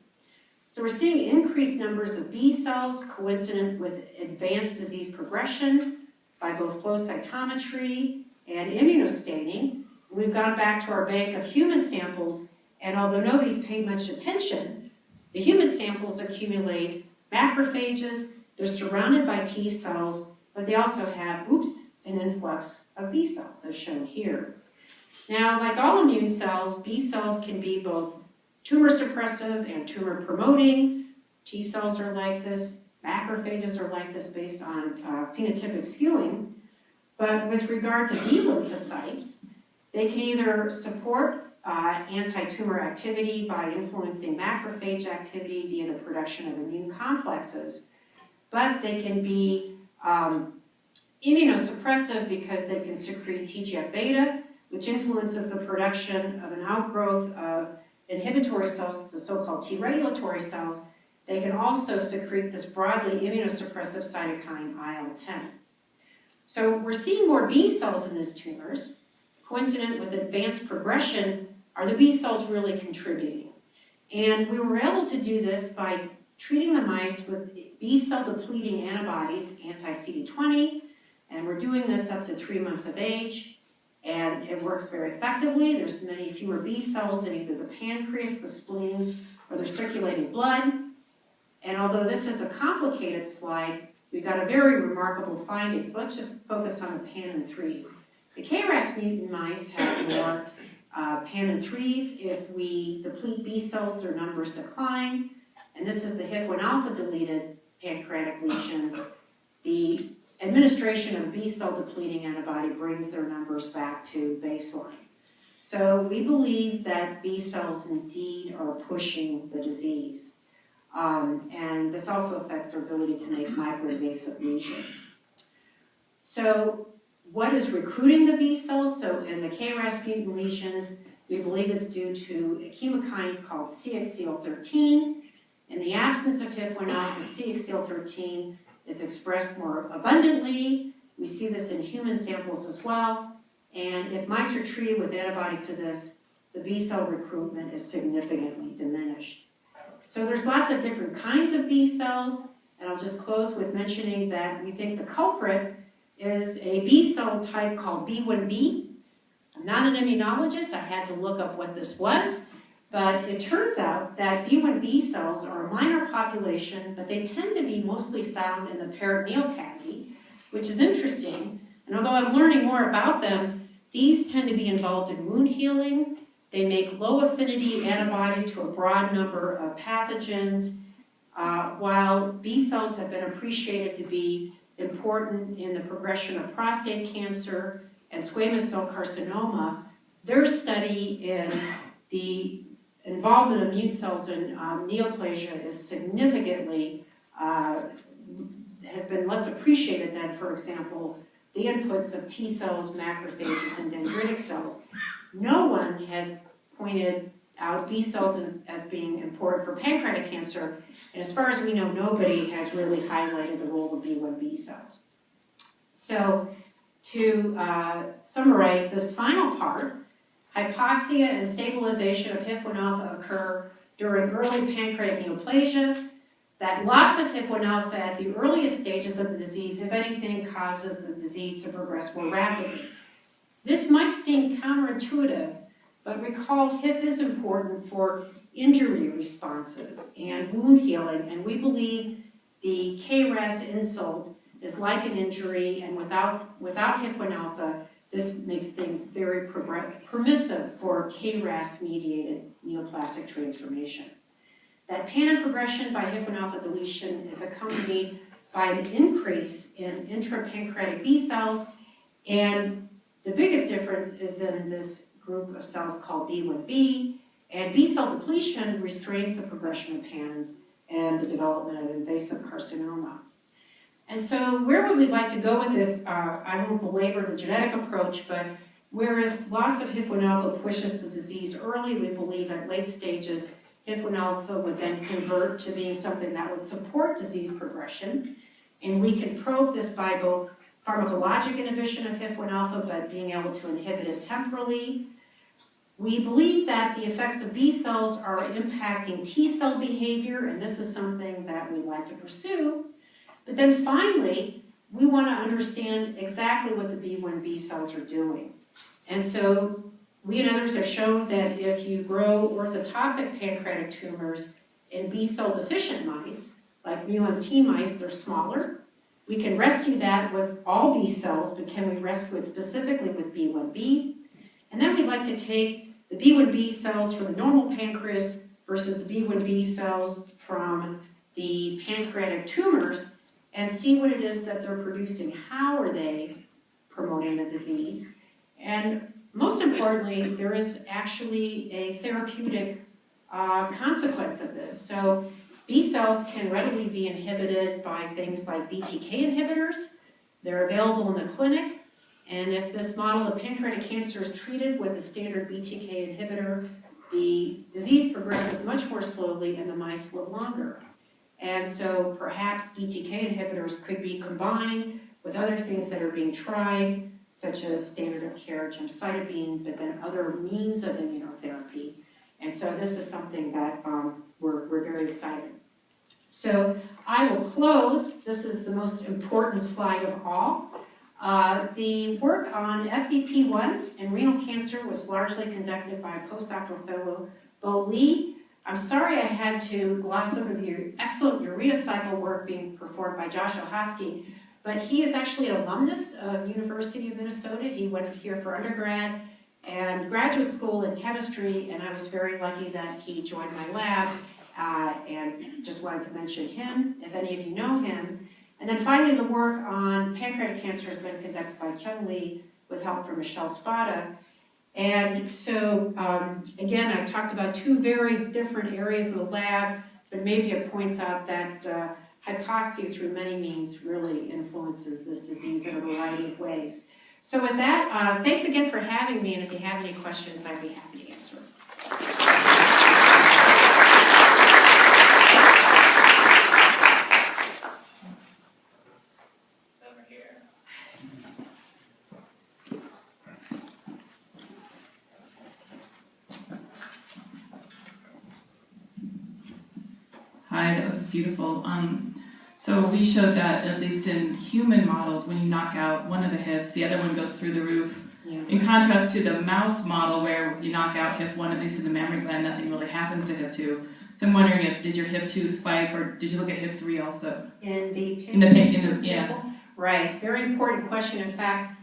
So we're seeing increased numbers of B cells coincident with advanced disease progression by both flow cytometry and immunostaining. We've gone back to our bank of human samples, and although nobody's paid much attention, the human samples accumulate macrophages. They're surrounded by T cells, but they also have, an influx of B cells, as shown here. Now, like all immune cells, B cells can be both tumor suppressive and tumor promoting. T cells are like this, macrophages are like this based on phenotypic skewing. But with regard to B lymphocytes, they can either support anti-tumor activity by influencing macrophage activity via the production of immune complexes, but they can be immunosuppressive because they can secrete TGF-beta, which influences the production of an outgrowth of inhibitory cells, the so-called T regulatory cells. They can also secrete this broadly immunosuppressive cytokine IL-10. So we're seeing more B cells in these tumors. Coincident with advanced progression, are the B cells really contributing? And we were able to do this by treating the mice with B cell depleting antibodies, anti-CD20, and we're doing this up to 3 months of age, and it works very effectively. There's many fewer B cells in either the pancreas, the spleen, or their circulating blood. And although this is a complicated slide, we got a very remarkable finding. So let's just focus on the PANN3s. The KRAS mutant mice have more PANN3s. If we deplete B cells, their numbers decline. And this is the HIF-1 alpha deleted pancreatic lesions. The administration of B cell depleting antibody brings their numbers back to baseline. So we believe that B cells indeed are pushing the disease. And this also affects their ability to make microinvasive lesions. So what is recruiting the B cells? So in the KRAS mutant lesions, we believe it's due to a chemokine called CXCL13. In the absence of HIF-1 alpha, CXCL13 is expressed more abundantly. We see this in human samples as well. And if mice are treated with antibodies to this, the B cell recruitment is significantly diminished. So there's lots of different kinds of B cells, and I'll just close with mentioning that we think the culprit is a B cell type called B1b. I'm not an immunologist, I had to look up what this was, but it turns out that B1b cells are a minor population, but they tend to be mostly found in the peritoneal cavity, which is interesting. And although I'm learning more about them, these tend to be involved in wound healing. They make low affinity antibodies to a broad number of pathogens, while B cells have been appreciated to be important in the progression of prostate cancer and squamous cell carcinoma. Their study in the involvement of immune cells in neoplasia is significantly, has been less appreciated than, for example, the inputs of T cells, macrophages, and dendritic cells. No one has pointed out B cells as being important for pancreatic cancer, and as far as we know, nobody has really highlighted the role of B1b cells. So to summarize this final part, hypoxia and stabilization of HIF-1 alpha occur during early pancreatic neoplasia. That loss of HIF-1 alpha at the earliest stages of the disease, if anything, causes the disease to progress more rapidly. This might seem counterintuitive, but recall HIF is important for injury responses and wound healing, and we believe the KRAS insult is like an injury, and without HIF-1 alpha, this makes things very permissive for KRAS-mediated neoplastic transformation. That Panin progression by HIF-1 alpha deletion is accompanied by an increase in intrapancreatic B cells, and the biggest difference is in this group of cells called B1b, and B cell depletion restrains the progression of Panins and the development of invasive carcinoma. And so where would we like to go with this? I won't belabor the genetic approach, but whereas loss of HIF-1 alpha pushes the disease early, we believe at late stages HIF-1-alpha would then convert to being something that would support disease progression. And we can probe this by both pharmacologic inhibition of HIF-1-alpha, but being able to inhibit it temporally. We believe that the effects of B cells are impacting T cell behavior, and this is something that we'd like to pursue. But then finally, we want to understand exactly what the B1B cells are doing. And so we and others have shown that if you grow orthotopic pancreatic tumors in B cell deficient mice, like um-lmp mice, they're smaller. We can rescue that with all B cells, but can we rescue it specifically with B1B? And then we'd like to take the B1B cells from the normal pancreas versus the B1B cells from the pancreatic tumors and see what it is that they're producing. How are they promoting the disease? And most importantly, there is actually a therapeutic consequence of this. So B cells can readily be inhibited by things like BTK inhibitors. They're available in the clinic. And if this model of pancreatic cancer is treated with a standard BTK inhibitor, the disease progresses much more slowly and the mice live longer. And so perhaps BTK inhibitors could be combined with other things that are being tried, such as standard of care gemcitabine, but then other means of immunotherapy. And so this is something that we're very excited. So I will close. This is the most important slide of all. The work on FBP1 and renal cancer was largely conducted by postdoctoral fellow Bo Lee. I'm sorry I had to gloss over the excellent Areia Cycle work being performed by Josh Ohosky, but he is actually an alumnus of University of Minnesota. He went here for undergrad and graduate school in chemistry, and I was very lucky that he joined my lab, and just wanted to mention him, if any of you know him. And then finally, the work on pancreatic cancer has been conducted by Ken Lee with help from Michelle Spada. And so, again, I talked about two very different areas of the lab, but maybe it points out that hypoxia through many means really influences this disease in a variety of ways. So with that, thanks again for having me, and if you have any questions, I'd be happy to answer. Hi, that was beautiful. So we showed that at least in human models, when you knock out one of the HIFs, the other one goes through the roof. Yeah. In contrast to the mouse model where you knock out HIF1, at least in the mammary gland, nothing really happens to HIF2. So I'm wondering did your HIF2 spike, or did you look at HIF3 also? In the example? Yeah. Right, very important question. In fact,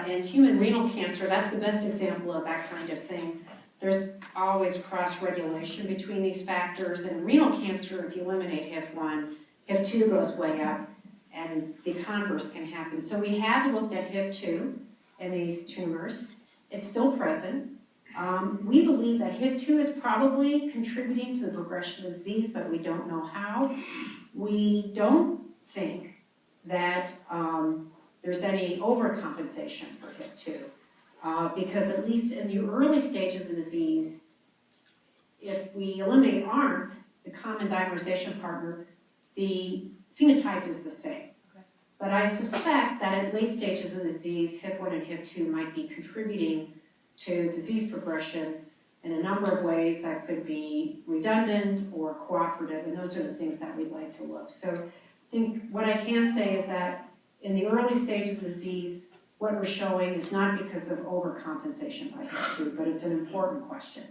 in human renal cancer, that's the best example of that kind of thing. There's always cross-regulation between these factors. And in renal cancer, if you eliminate HIF1, HIF2 goes way up, and the converse can happen. So we have looked at HIF2 in these tumors. It's still present. We believe that HIF2 is probably contributing to the progression of the disease, but we don't know how. We don't think that there's any overcompensation for HIF2, because at least in the early stage of the disease, if we eliminate ARMP, the common dimerization partner, the phenotype is the same. Okay. But I suspect that at late stages of the disease, HIF1 and HIF2 might be contributing to disease progression in a number of ways that could be redundant or cooperative, and those are the things that we'd like to look. So I think what I can say is that in the early stage of the disease, what we're showing is not because of overcompensation by HIF2, but it's an important question.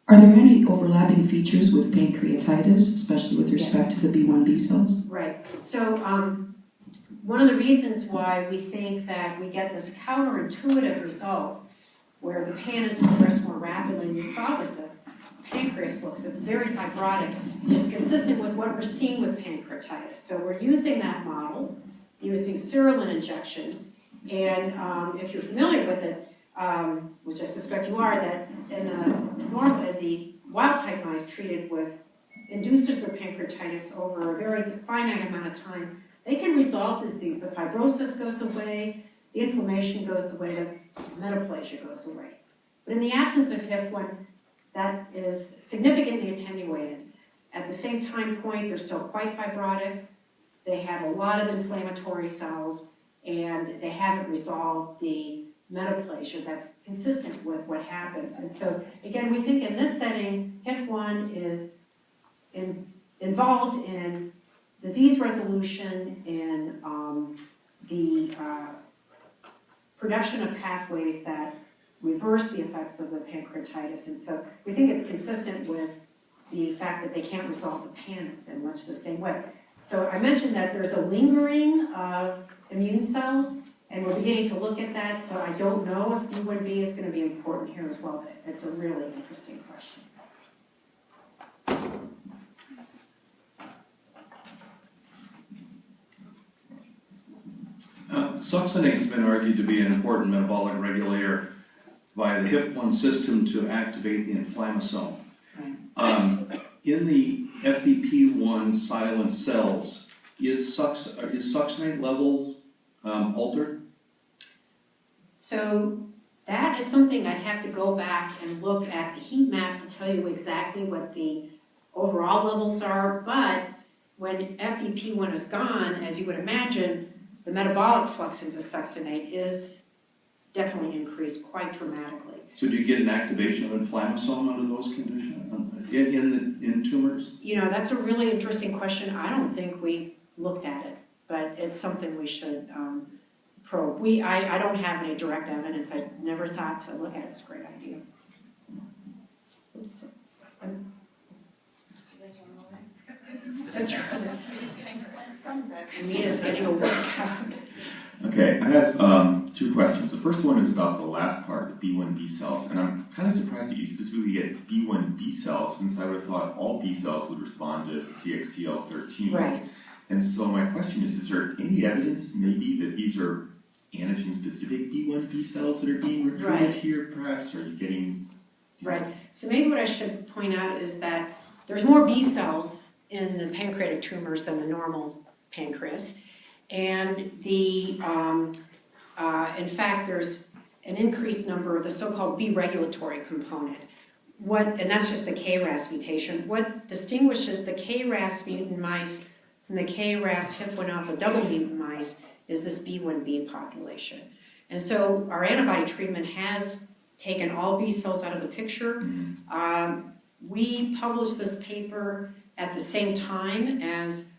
Are there any overlapping features with pancreatitis, especially with respect to the B1B cells? Right. So one of the reasons why we think that we get this counterintuitive result where the pannins progress more rapidly, and you saw that the pancreas looks, it's very fibrotic, is consistent with what we're seeing with pancreatitis. So we're using that model, using serolin injections, and if you're familiar with it, which I suspect you are, that in the wild-type mice treated with inducers of pancreatitis over a very finite amount of time, they can resolve the disease. The fibrosis goes away, the inflammation goes away, the metaplasia goes away. But in the absence of HIF1, that is significantly attenuated. At the same time point, they're still quite fibrotic. They have a lot of inflammatory cells, and they haven't resolved the metaplasia that's consistent with what happens. And so, again, we think in this setting, HIF1 is involved in disease resolution, in the production of pathways that reverse the effects of the pancreatitis. And so we think it's consistent with the fact that they can't resolve the PANs in much the same way. So I mentioned that there's a lingering of immune cells, and we're beginning to look at that. So I don't know if B1B is going to be important here as well, but it's a really interesting question. Succinate has been argued to be an important metabolic regulator via the HIP1 system to activate the inflammasome. Right. In the FBP1 silent cells, is succinate levels altered? So that is something I'd have to go back and look at the heat map to tell you exactly what the overall levels are, but when FBP1 is gone, as you would imagine, the metabolic flux into succinate is definitely increased quite dramatically. So do you get an activation of inflammasome under those conditions in tumors? You know, that's a really interesting question. I don't think we looked at it, but it's something we should probe. I don't have any direct evidence. I never thought to look at it. It's a great idea. Oops. That's right. Anita's getting a workout. Okay, I have two questions. The first one is about the last part, the B1 B cells, and I'm kind of surprised that you specifically get B1 B cells, since I would have thought all B cells would respond to CXCL13. Right. And so my question is there any evidence maybe that these are antigen-specific B1 B cells that are being recruited Right. here, perhaps? Are you getting... Right. So maybe what I should point out is that there's more B cells in the pancreatic tumors than the normal pancreas. And the, in fact, there's an increased number of the so-called B regulatory component. And that's just the KRAS mutation. What distinguishes the KRAS mutant mice from the KRAS HIP1 alpha double mutant mice is this B1B population. And so our antibody treatment has taken all B cells out of the picture. We published this paper at the same time as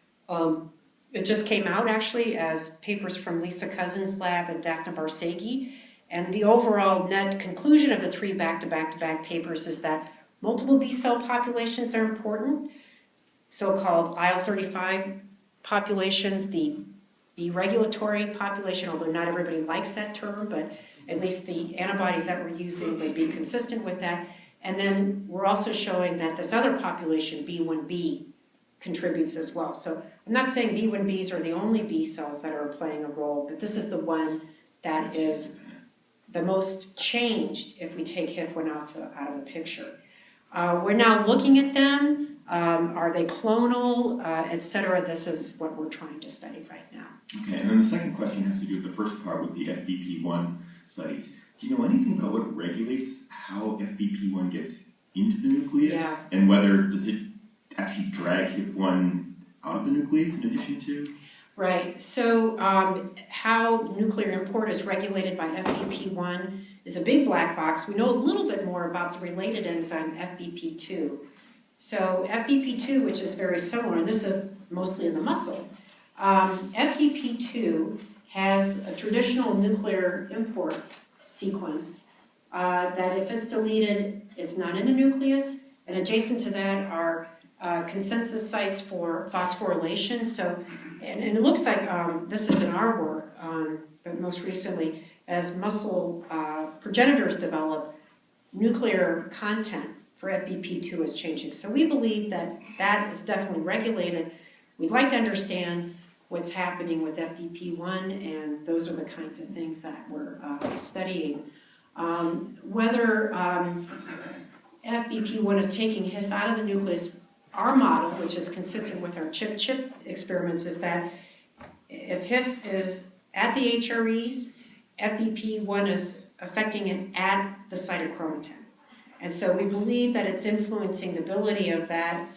it just came out actually as papers from Lisa Cousins' lab and Dafna Barsegi. And the overall net conclusion of the three back-to-back-to-back papers is that multiple B cell populations are important, so-called IL-35 populations, the B regulatory population, although not everybody likes that term, but at least the antibodies that we're using would be consistent with that. And then we're also showing that this other population, B1B, contributes as well. So I'm not saying B1Bs are the only B cells that are playing a role, but this is the one that is the most changed if we take HIF1 alpha out of the picture. We're now looking at them. Are they clonal, et cetera? This is what we're trying to study right now. Okay, and then the second question has to do with the first part with the FBP1 studies. Do you know anything about what regulates how FBP1 gets into the nucleus? Yeah. And whether does it actually drag HIF1 out of the nucleus in addition to? Right, so how nuclear import is regulated by FBP1 is a big black box. We know a little bit more about the related enzyme FBP2. So FBP2, which is very similar, and this is mostly in the muscle, FBP2 has a traditional nuclear import sequence that if it's deleted, it's not in the nucleus, and adjacent to that are consensus sites for phosphorylation. So, and it looks like this is in our work, but most recently, as muscle progenitors develop, nuclear content for FBP2 is changing. So we believe that that is definitely regulated. We'd like to understand what's happening with FBP1, and those are the kinds of things that we're studying. Whether FBP1 is taking HIF out of the nucleus, our model, which is consistent with our chip-chip experiments, is that if HIF is at the HREs, FBP1 is affecting it at the site of chromatin. And so we believe that it's influencing the ability of that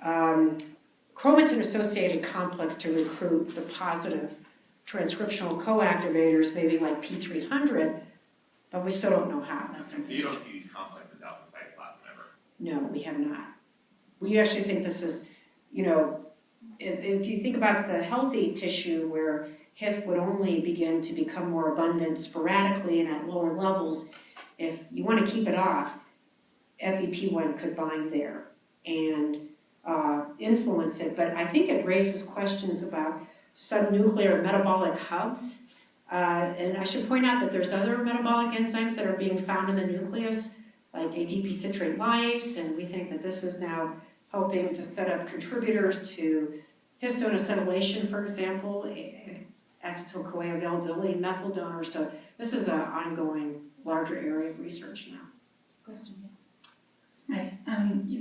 chromatin-associated complex to recruit the positive transcriptional co-activators, maybe like P300, but we still don't know how. That's So you don't see these complexes out the cytoplasm ever? No, we have not. We actually think this is, you know, if you think about the healthy tissue where HIF would only begin to become more abundant sporadically and at lower levels, if you want to keep it off, FBP1 could bind there and influence it. But I think it raises questions about subnuclear metabolic hubs. And I should point out that there's other metabolic enzymes that are being found in the nucleus, like ATP citrate lyase, and we think that this is now helping to set up contributors to histone acetylation, for example, acetyl-CoA availability, methyl donors. So this is an ongoing larger area of research now. Question. Hi.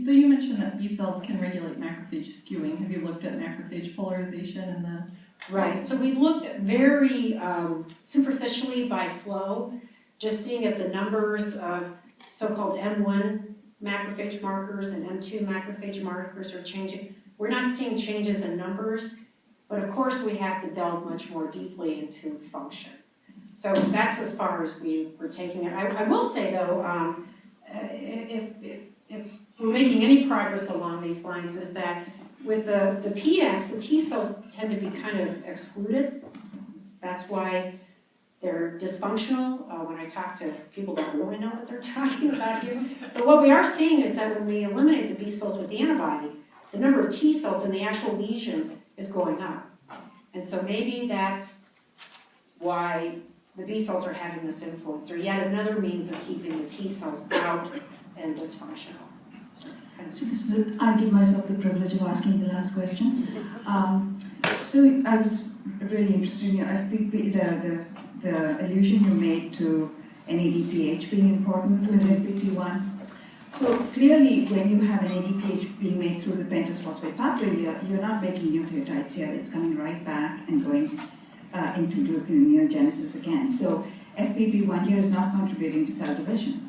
So you mentioned that B cells can regulate macrophage skewing. Have you looked at macrophage polarization in the... Right. So we looked very superficially by flow, just seeing if the numbers of so-called M1 macrophage markers and M2 macrophage markers are changing. We're not seeing changes in numbers, but of course we have to delve much more deeply into function. So that's as far as we were taking it. I will say though, if we're making any progress along these lines, is that with the PX, the T cells tend to be kind of excluded. That's why they're dysfunctional. When I talk to people that really know what they're talking about here. But what we are seeing is that when we eliminate the B cells with the antibody, the number of T cells in the actual lesions is going up. And so maybe that's why the B cells are having this influence, or yet another means of keeping the T cells out and dysfunctional. So I'll give myself the privilege of asking the last question. So I was really interested in the allusion you made to NADPH being important with FBP1. So clearly, when you have an NADPH being made through the pentose phosphate pathway, you're not making nucleotides here. It's coming right back and going into gluconeogenesis again. So FBP1 here is not contributing to cell division.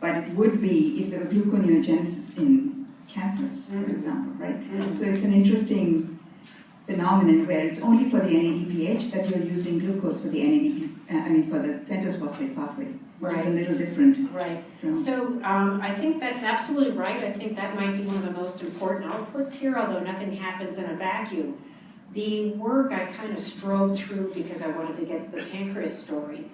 But it would be if there were gluconeogenesis in cancers, for example, right? So it's an interesting phenomenon where it's only for the NADPH that you're using glucose for the for the pentose phosphate pathway, which is a little different. Right. So I think that's absolutely right. I think that might be one of the most important outputs here, although nothing happens in a vacuum. The work I kind of strove through because I wanted to get to the pancreas story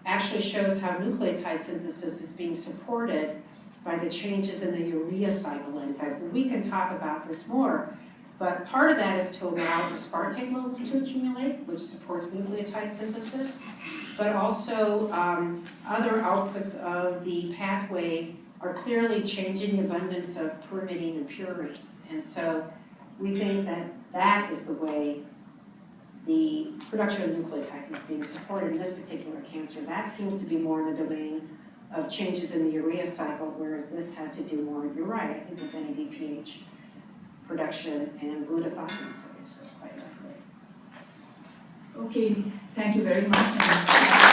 actually shows how nucleotide synthesis is being supported by the changes in the Areia Cycle enzymes. And we can talk about this more, but part of that is to allow aspartate levels to accumulate, which supports nucleotide synthesis, but also other outputs of the pathway are clearly changing the abundance of pyrimidine and purines. And so we think that that is the way the production of nucleotides is being supported in this particular cancer. That seems to be more in the domain of changes in the Areia cycle, whereas this has to do more, you're right, I think with NADPH production and glutathione synthesis quite likely. Okay, thank you very much.